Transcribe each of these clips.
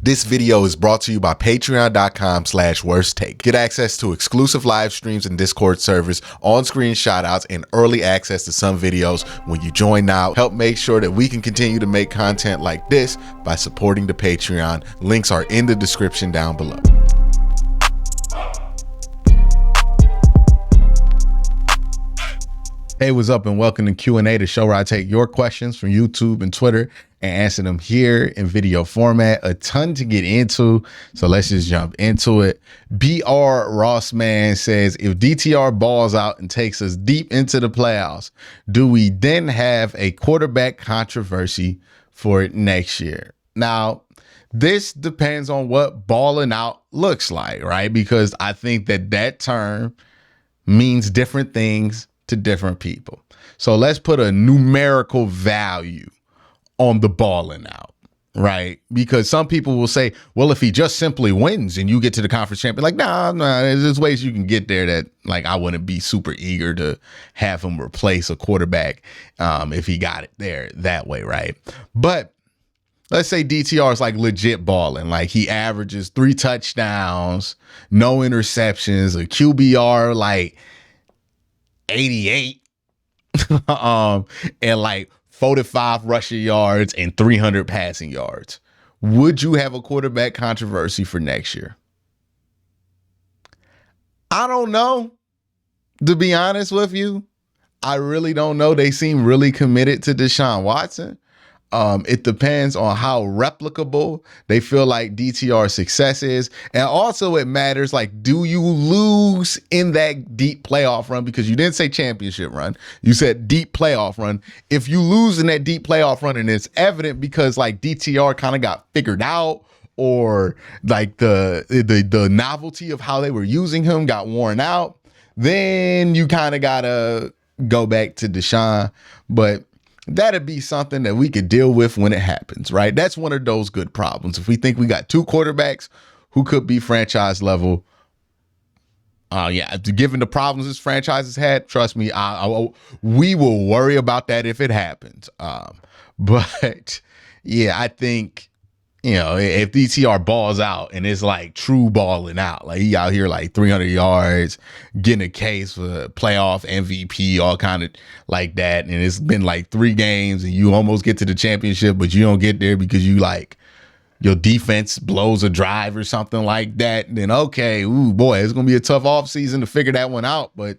This video is brought to you by patreon.com/worsttake. Get access to exclusive live streams and Discord servers, on-screen shoutouts, and early access to some videos when you join now. Help make sure that we can continue to make content like this by supporting the Patreon. Links are in the description down below. Hey, what's up, and welcome to QnA, the show where I take your questions from YouTube and Twitter and answer them here in video format. A ton to get into, so let's just jump into it. BR Rossman says, if DTR balls out and takes us deep into the playoffs, do we then have a quarterback controversy for next year? Now, this depends on what balling out looks like, right? Because I think that term means different things to different people. So let's put a numerical value on the balling out, right? Because some people will say, well, if he just simply wins and you get to the conference champion, like, nah, there's ways you can get there that, like, I wouldn't be super eager to have him replace a quarterback if he got it there that way, right? But let's say DTR is like legit balling, like he averages 3 touchdowns, no interceptions, a QBR like 88 and like 45 rushing yards and 300 passing yards. Would you have a quarterback controversy for next year? I don't know, to be honest with you. I really don't know. They seem really committed to Deshaun Watson. It depends on how replicable they feel like DTR's success is. And also it matters, like, do you lose in that deep playoff run? Because you didn't say championship run. You said deep playoff run. If you lose in that deep playoff run and it's evident because like DTR kind of got figured out, or like the novelty of how they were using him got worn out, then you kind of got to go back to Deshaun. But that'd be something that we could deal with when it happens, right? That's one of those good problems. If we think we got 2 quarterbacks who could be franchise level, given the problems this franchise has had, trust me, we will worry about that if it happens. But yeah, I think, you know, if DTR balls out and it's like true balling out, like he out here like 300 yards, getting a case for playoff MVP, all kind of like that, and it's been like 3 games and you almost get to the championship, but you don't get there because you like your defense blows a drive or something like that, then okay, ooh boy, it's gonna be a tough offseason to figure that one out. But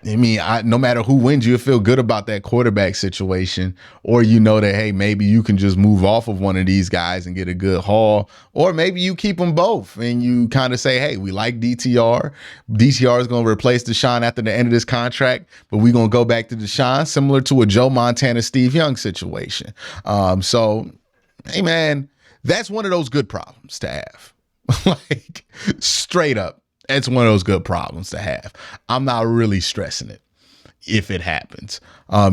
I mean, no matter who wins, you feel good about that quarterback situation, or you know that, hey, maybe you can just move off of one of these guys and get a good haul, or maybe you keep them both and you kind of say, hey, we like DTR. DTR is going to replace Deshaun after the end of this contract, but we're going to go back to Deshaun, similar to a Joe Montana, Steve Young situation. So, hey, man, that's one of those good problems to have. Like, straight up. It's one of those good problems to have. I'm not really stressing it if it happens.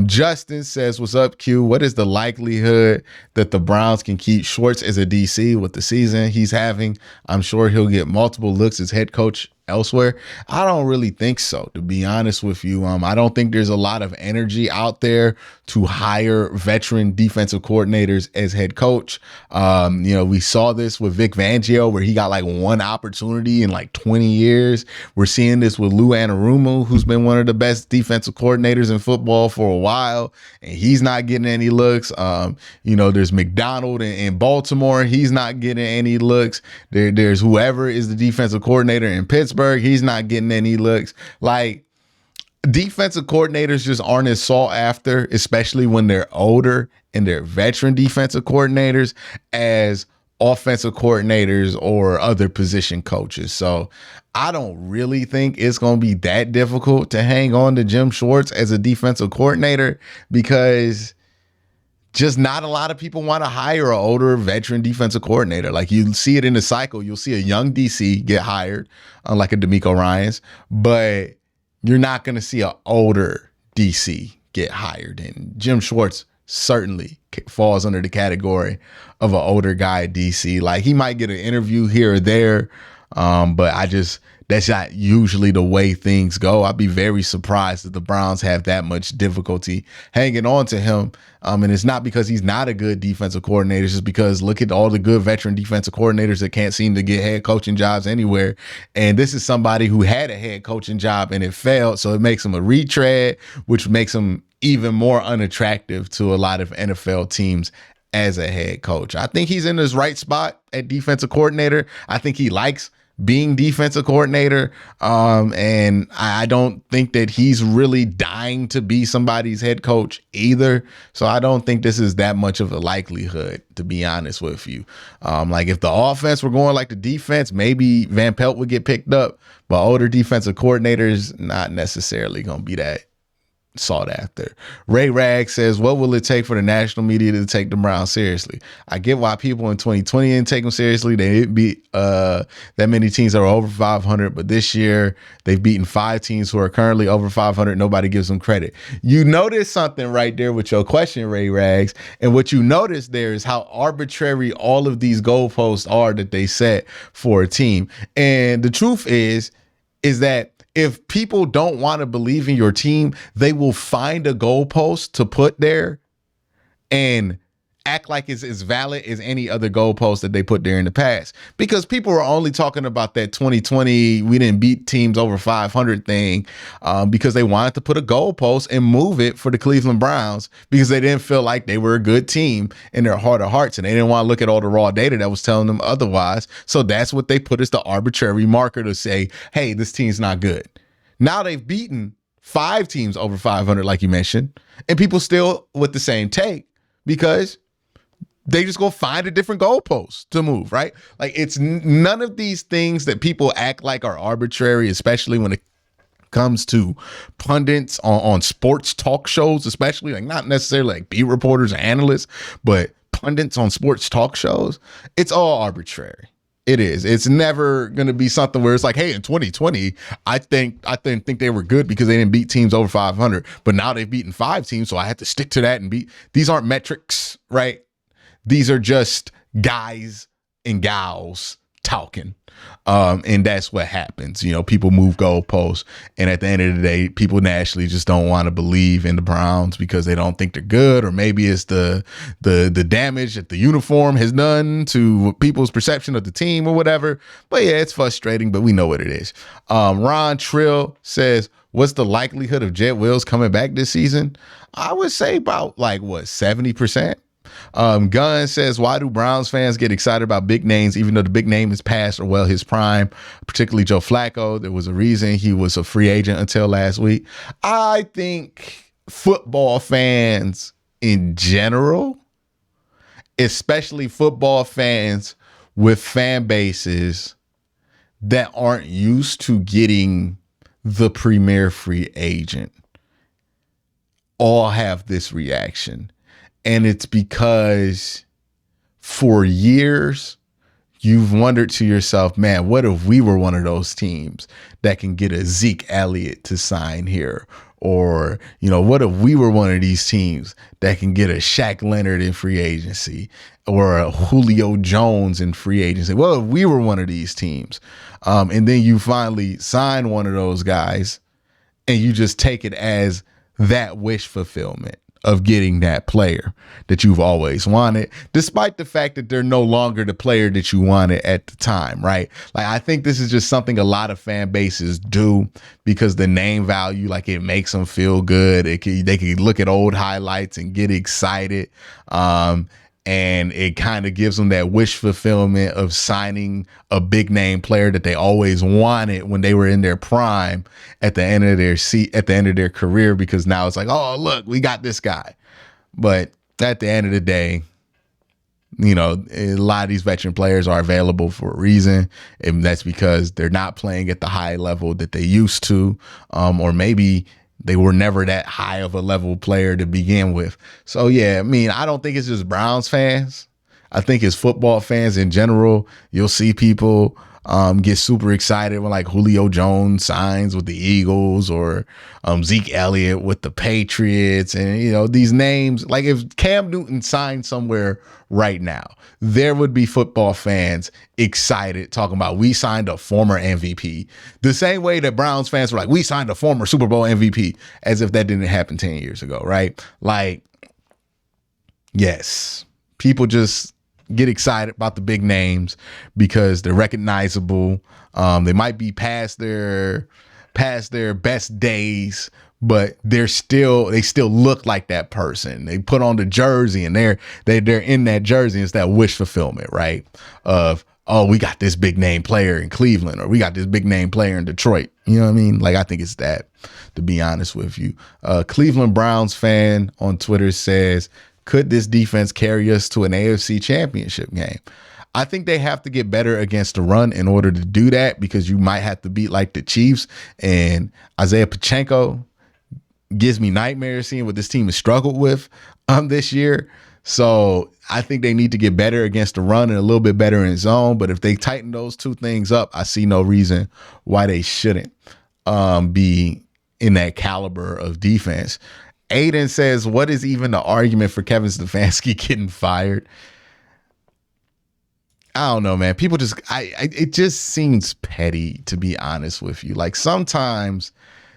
Justin says, what's up, Q? What is the likelihood that the Browns can keep Schwartz as a DC with the season he's having? I'm sure he'll get multiple looks as head coach elsewhere. I don't really think so, to be honest with you. I don't think there's a lot of energy out there to hire veteran defensive coordinators as head coach. You know, we saw this with Vic Fangio, where he got like 1 opportunity in like 20 years. We're seeing this with Lou Anarumo, who's been one of the best defensive coordinators in football for a while, and he's not getting any looks. You know, there's McDonald in Baltimore. He's not getting any looks. There's whoever is the defensive coordinator in Pittsburgh. He's not getting any looks. Like, defensive coordinators just aren't as sought after, especially when they're older and they're veteran defensive coordinators, as offensive coordinators or other position coaches. So I don't really think it's going to be that difficult to hang on to Jim Schwartz as a defensive coordinator, because just not a lot of people want to hire an older veteran defensive coordinator. Like, you see it in the cycle. You'll see a young DC get hired, like a DeMeco Ryans, but you're not going to see an older DC get hired. And Jim Schwartz certainly falls under the category of an older guy at DC. Like, he might get an interview here or there, but I just that's not usually the way things go. I'd be very surprised that the Browns have that much difficulty hanging on to him. And it's not because he's not a good defensive coordinator. It's just because look at all the good veteran defensive coordinators that can't seem to get head coaching jobs anywhere. And this is somebody who had a head coaching job and it failed. So it makes him a retread, which makes him even more unattractive to a lot of NFL teams as a head coach. I think he's in his right spot at defensive coordinator. I think he likes being defensive coordinator. And I don't think that he's really dying to be somebody's head coach either. So I don't think this is that much of a likelihood, to be honest with you. Like if the offense were going like the defense, maybe Van Pelt would get picked up, but older defensive coordinators, not necessarily going to be that sought after. Ray Rag says, what will it take for the national media to take the Browns seriously? I get why people in 2020 didn't take them seriously. They didn't beat that many teams that are over 500, but this year they've beaten 5 teams who are currently over 500. Nobody gives them credit. You notice something right there with your question, Ray Rags, and what you notice there is how arbitrary all of these goalposts are that they set for a team. And the truth is that if people don't want to believe in your team, they will find a goalpost to put there and act like it's as valid as any other goalpost that they put there in the past. Because people are only talking about that 2020, we didn't beat teams over 500 thing because they wanted to put a goalpost and move it for the Cleveland Browns because they didn't feel like they were a good team in their heart of hearts. And they didn't want to look at all the raw data that was telling them otherwise. So that's what they put as the arbitrary marker to say, hey, this team's not good. Now they've beaten 5 teams over 500, like you mentioned, and people still with the same take because they just go find a different goalpost to move, right? Like it's none of these things that people act like are arbitrary, especially when it comes to pundits on sports talk shows, especially like not necessarily like beat reporters or analysts, but pundits on sports talk shows. It's all arbitrary. It is. It's never going to be something where it's like, hey, in 2020, I think they were good because they didn't beat teams over 500, but now they've beaten 5 teams, so I had to stick to that and beat. These aren't metrics, right? These are just guys and gals talking. And that's what happens. You know, people move goalposts. And at the end of the day, people nationally just don't want to believe in the Browns because they don't think they're good. Or maybe it's the damage that the uniform has done to people's perception of the team or whatever. But yeah, it's frustrating, but we know what it is. Ron Trill says, what's the likelihood of Jet Wills coming back this season? I would say about 70%. Gunn says, why do Browns fans get excited about big names, even though the big name is past or his prime, particularly Joe Flacco? There was a reason he was a free agent until last week. I think football fans in general, especially football fans with fan bases that aren't used to getting the premier free agent, all have this reaction. And it's because for years, you've wondered to yourself, man, what if we were one of those teams that can get a Zeke Elliott to sign here? Or, what if we were one of these teams that can get a Shaq Leonard in free agency or a Julio Jones in free agency? Well, if we were one of these teams, and then you finally sign one of those guys and you just take it as that wish fulfillment of getting that player that you've always wanted, despite the fact that they're no longer the player that you wanted at the time, right? Like, I think this is just something a lot of fan bases do because the name value, it makes them feel good. They can look at old highlights and get excited. And it kind of gives them that wish fulfillment of signing a big name player that they always wanted when they were in their prime at the end of their career, because now it's like, oh, look, we got this guy. But at the end of the day, a lot of these veteran players are available for a reason. And that's because they're not playing at the high level that they used to, or maybe they were never that high of a level player to begin with. So, yeah, I don't think it's just Browns fans. I think as football fans in general, you'll see people get super excited when like Julio Jones signs with the Eagles or Zeke Elliott with the Patriots. And, you know, these names, like if Cam Newton signed somewhere right now, there would be football fans excited talking about we signed a former MVP. The same way that Browns fans were like, we signed a former Super Bowl MVP, as if that didn't happen 10 years ago, right? Like, yes, people just get excited about the big names because they're recognizable. They might be past their best days, but they still look like that person. They put on the jersey and they're in that jersey. It's that wish fulfillment, right? Of, oh, we got this big name player in Cleveland, or we got this big name player in Detroit. You know what I mean? Like, I think it's that, to be honest with you. Cleveland Browns fan on Twitter says, could this defense carry us to an AFC championship game? I think they have to get better against the run in order to do that, because you might have to beat like the Chiefs, and Isaiah Pacheco gives me nightmares seeing what this team has struggled with this year. So I think they need to get better against the run and a little bit better in zone. But if they tighten those two things up, I see no reason why they shouldn't be in that caliber of defense. Aiden says, what is even the argument for Kevin Stefanski getting fired? I don't know, man. People just, it just seems petty, to be honest with you. Like, sometimes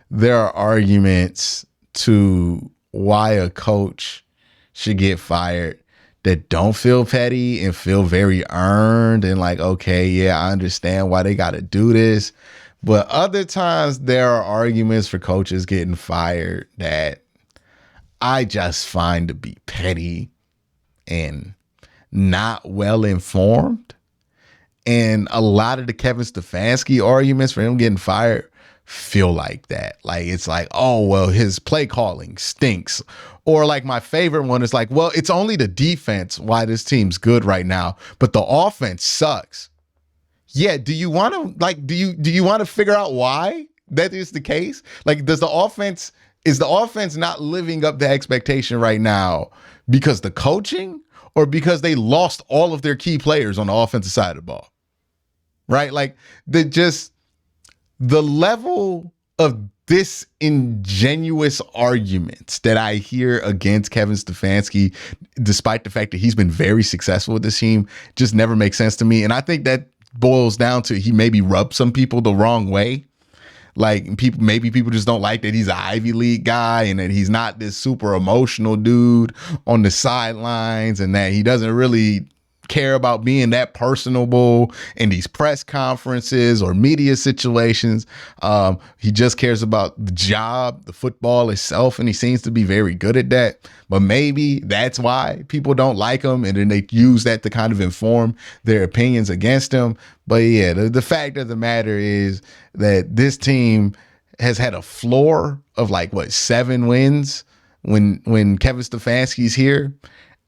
there are arguments to why a coach should get fired that don't feel petty and feel very earned and like, okay, yeah, I understand why they got to do this. But other times there are arguments for coaches getting fired that I just find to be petty and not well informed. And a lot of the Kevin Stefanski arguments for him getting fired feel like that. Like, it's like, oh, well, his play calling stinks. Or like my favorite one is like, well, it's only the defense why this team's good right now, but the offense sucks. Yeah. Do you want to do you want to figure out why that is the case? Like, is the offense not living up to expectation right now because the coaching, or because they lost all of their key players on the offensive side of the ball? Right? Like, the level of disingenuous arguments that I hear against Kevin Stefanski, despite the fact that he's been very successful with this team, just never makes sense to me. And I think that boils down to he maybe rubbed some people the wrong way. Like, maybe people just don't like that he's an Ivy League guy and that he's not this super emotional dude on the sidelines, and that he doesn't really care about being that personable in these press conferences or media situations. He just cares about the job, the football itself, and he seems to be very good at that. But maybe that's why people don't like him, and then they use that to kind of inform their opinions against him. But yeah, the fact of the matter is that this team has had a floor of 7 wins when Kevin Stefanski's here.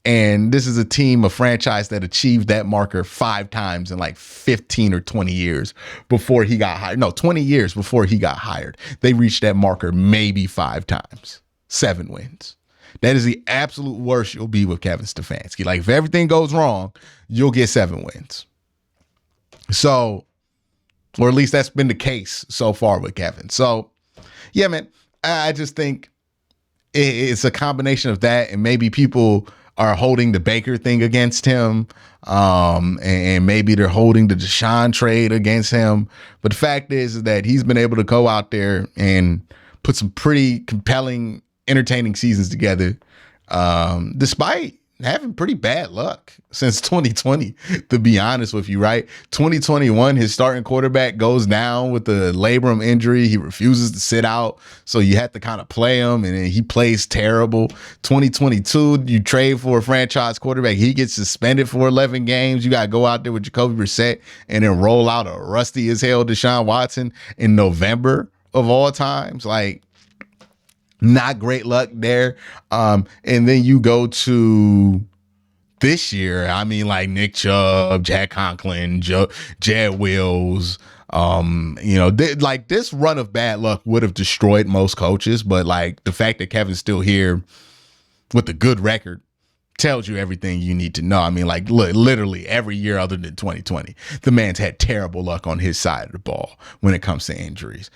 And this is a franchise that achieved that marker 5 times in 15 or 20 years before he got hired. No, 20 years before he got hired. They reached that marker maybe 5 times. 7 wins. That is the absolute worst you'll be with Kevin Stefanski. Like, if everything goes wrong, you'll get 7 wins. So, or at least that's been the case so far with Kevin. So, yeah, man, I just think it's a combination of that, and maybe people are holding the Baker thing against him. And maybe they're holding the Deshaun trade against him. But the fact is that he's been able to go out there and put some pretty compelling, entertaining seasons together, despite having pretty bad luck since 2020, to be honest with you, right? 2021, his starting quarterback goes down with a labrum injury. He refuses to sit out, so you have to kind of play him, and then he plays terrible. 2022, you trade for a franchise quarterback. He gets suspended for 11 games. You got to go out there with Jacoby Brissett and then roll out a rusty as hell Deshaun Watson in November of all times. Like, not great luck there. And then you go to this year. I mean, like Nick Chubb, Jack Conklin, Jed Wills. This run of bad luck would have destroyed most coaches. But the fact that Kevin's still here with a good record tells you everything you need to know. I mean, like, look, literally every year other than 2020, the man's had terrible luck on his side of the ball when it comes to injuries.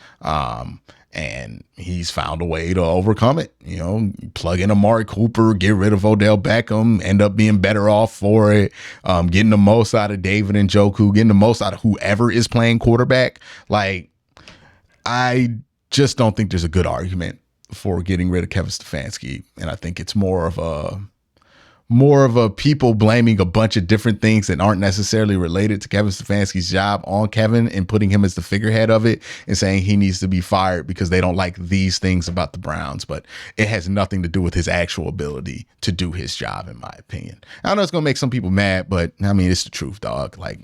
And he's found a way to overcome it. You know, plug in Amari Cooper, get rid of Odell Beckham, end up being better off for it. Getting the most out of David Njoku, getting the most out of whoever is playing quarterback. Like, I just don't think there's a good argument for getting rid of Kevin Stefanski. And I think it's more of a people blaming a bunch of different things that aren't necessarily related to Kevin Stefanski's job on Kevin and putting him as the figurehead of it and saying he needs to be fired because they don't like these things about the Browns. But it has nothing to do with his actual ability to do his job, in my opinion. I know it's going to make some people mad, but I mean, it's the truth, dog. Like,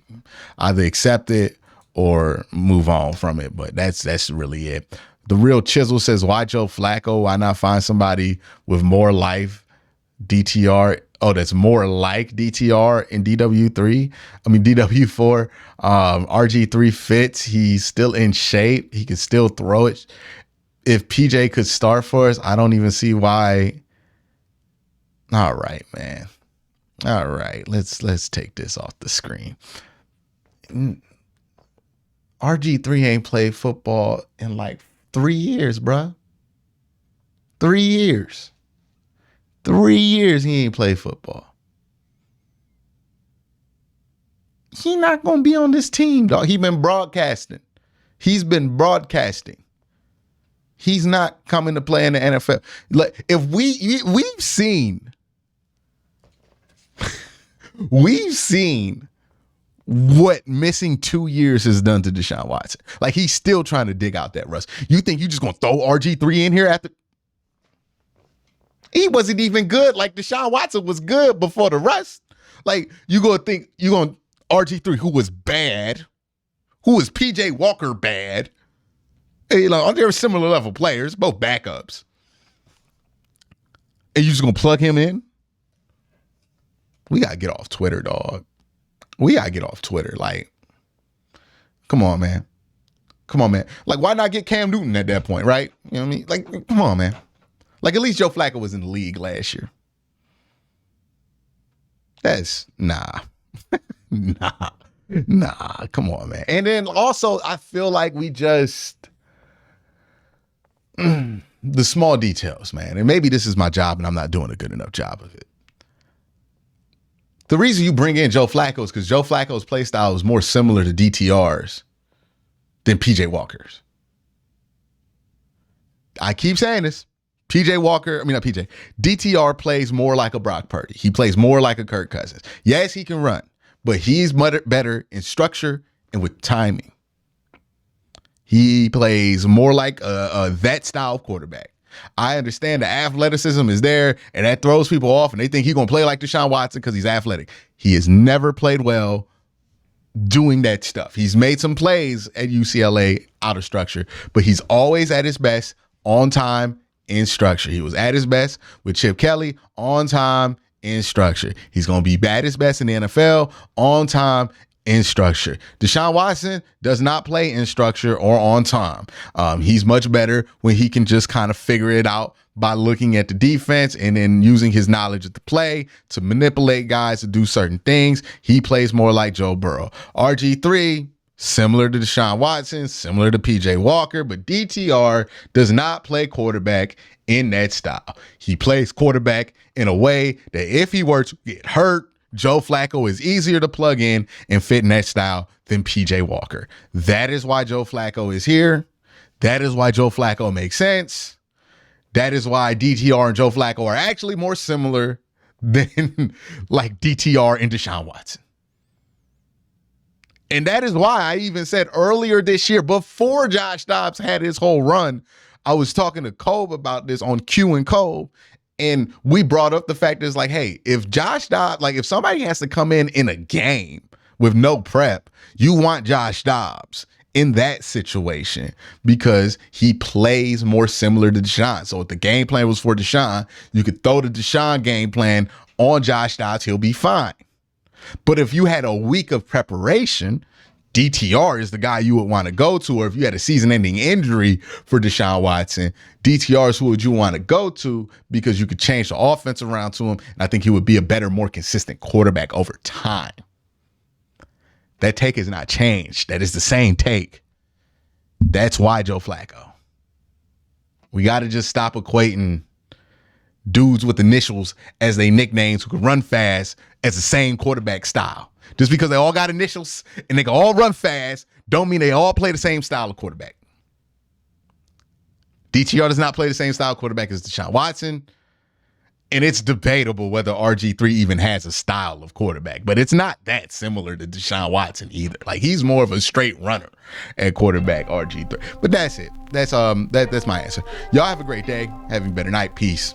either accept it or move on from it. But that's really it. The Real Chisel says, why Joe Flacco? Why not find somebody with more life? DTR. Oh, that's more like DTR in DW3. I mean, DW4. RG3 fits. He's still in shape. He can still throw it. If PJ could start for us, I don't even see why. All right, man. All right. Let's take this off the screen. RG3 ain't played football in like 3 years, bruh. 3 years. 3 years he ain't played football. He not going to be on this team, dog. He's been broadcasting. He's not coming to play in the NFL. Like, if we've seen what missing 2 years has done to Deshaun Watson. Like, he's still trying to dig out that rust. You think you just going to throw RG3 in here after? He wasn't even good. Like, Deshaun Watson was good before the rust. Like, you going to think you going RG3, who was bad, who was PJ Walker bad. You know, they're similar level players, both backups. And you just going to plug him in? We got to get off Twitter, dog. We got to get off Twitter. Like, come on, man. Come on, man. Like, why not get Cam Newton at that point, right? You know what I mean? Like, come on, man. Like, at least Joe Flacco was in the league last year. That's, nah. Nah, come on, man. And then also, I feel like we just, the small details, man. And maybe this is my job and I'm not doing a good enough job of it. The reason you bring in Joe Flacco is because Joe Flacco's play style is more similar to DTR's than PJ Walker's. I keep saying this. DTR plays more like a Brock Purdy. He plays more like a Kirk Cousins. Yes, he can run, but he's better in structure and with timing. He plays more like that style of quarterback. I understand the athleticism is there, and that throws people off, and they think he's going to play like Deshaun Watson because he's athletic. He has never played well doing that stuff. He's made some plays at UCLA out of structure, but he's always at his best on time in structure. He was at his best with Chip Kelly on time in structure. He's going to be at his best in the NFL on time in structure. Deshaun Watson does not play in structure or on time. He's much better when he can just kind of figure it out by looking at the defense and then using his knowledge of the play to manipulate guys to do certain things. He plays more like Joe Burrow. RG3, similar to Deshaun Watson, similar to PJ Walker, but DTR does not play quarterback in that style. He plays quarterback in a way that if he were to get hurt, Joe Flacco is easier to plug in and fit in that style than PJ Walker. That is why Joe Flacco is here. That is why Joe Flacco makes sense. That is why DTR and Joe Flacco are actually more similar than like DTR and Deshaun Watson. And that is why I even said earlier this year, before Josh Dobbs had his whole run, I was talking to Cove about this on QnA, and we brought up the fact is like, hey, if Josh Dobbs, like if somebody has to come in a game with no prep, you want Josh Dobbs in that situation because he plays more similar to Deshaun. So if the game plan was for Deshaun, you could throw the Deshaun game plan on Josh Dobbs, he'll be fine. But if you had a week of preparation, DTR is the guy you would want to go to, or if you had a season-ending injury for Deshaun Watson, DTR is who would you want to go to because you could change the offense around to him, and I think he would be a better, more consistent quarterback over time. That take has not changed. That is the same take. That's why Joe Flacco. We got to just stop equating dudes with initials as they nicknames who can run fast as the same quarterback style. Just because they all got initials and they can all run fast don't mean they all play the same style of quarterback. DTR does not play the same style of quarterback as Deshaun Watson. And it's debatable whether RG3 even has a style of quarterback, but it's not that similar to Deshaun Watson either. Like, he's more of a straight runner at quarterback, RG3. But that's it. That's my answer. Y'all have a great day. Have a better night. Peace.